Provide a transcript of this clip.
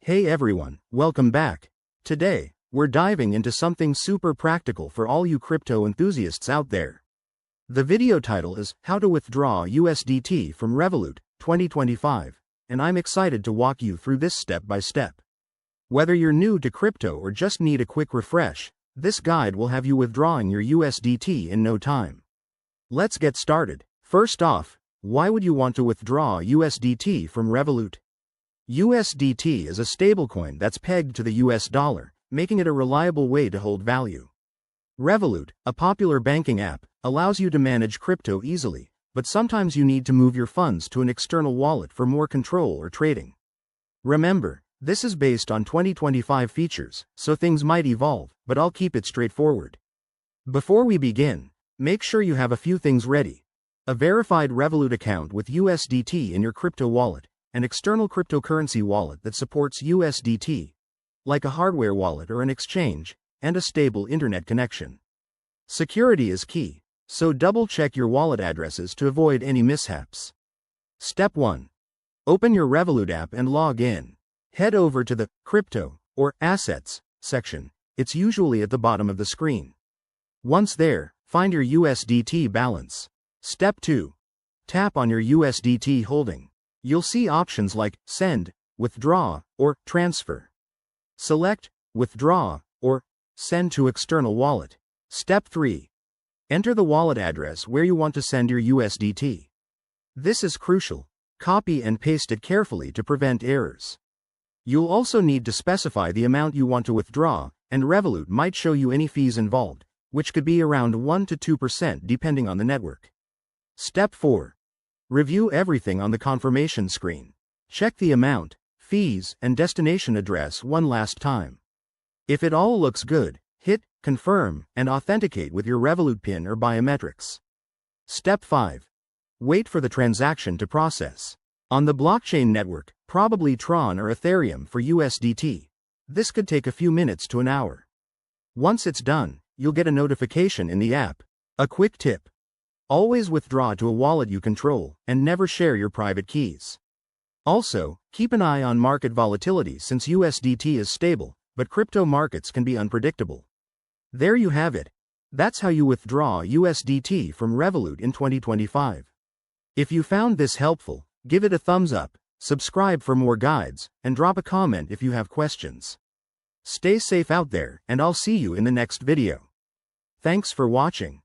Hey everyone, welcome back. Today, we're diving into something super practical for all you crypto enthusiasts out there. The video title is How to Withdraw USDT from Revolut 2025, and I'm excited to walk you through this step by step. Whether you're new to crypto or just need a quick refresh, this guide will have you withdrawing your USDT in no time. Let's get started. First off, why would you want to withdraw USDT from Revolut? USDT is a stablecoin that's pegged to the US dollar, making it a reliable way to hold value. Revolut, a popular banking app, allows you to manage crypto easily, but sometimes you need to move your funds to an external wallet for more control or trading. Remember, this is based on 2025 features, so things might evolve, but I'll keep it straightforward. Before we begin, make sure you have a few things ready. A verified Revolut account with USDT in your crypto wallet, an external cryptocurrency wallet that supports USDT, like a hardware wallet or an exchange, and a stable internet connection. Security is key, so double-check your wallet addresses to avoid any mishaps. Step 1. Open your Revolut app and log in. Head over to the Crypto or Assets section. It's usually at the bottom of the screen. Once there, find your USDT balance. Step 2. Tap on your USDT holding. You'll see options like Send, Withdraw, or Transfer. Select Withdraw or Send to External Wallet. Step 3. Enter the wallet address where you want to send your USDT. This is crucial. Copy and paste it carefully to prevent errors. You'll also need to specify the amount you want to withdraw, and Revolut might show you any fees involved, which could be around 1 to 2% depending on the network. Step 4. Review everything on the confirmation screen. Check the amount, fees, and destination address one last time. If it all looks good, hit Confirm and authenticate with your Revolut PIN or biometrics. Step 5. Wait for the transaction to process. On the blockchain network, probably Tron or Ethereum for USDT, this could take a few minutes to an hour. Once it's done, you'll get a notification in the app. A quick tip. Always withdraw to a wallet you control, and never share your private keys. Also, keep an eye on market volatility since USDT is stable, but crypto markets can be unpredictable. There you have it. That's how you withdraw USDT from Revolut in 2025. If you found this helpful, give it a thumbs up, subscribe for more guides, and drop a comment if you have questions. Stay safe out there, and I'll see you in the next video. Thanks for watching.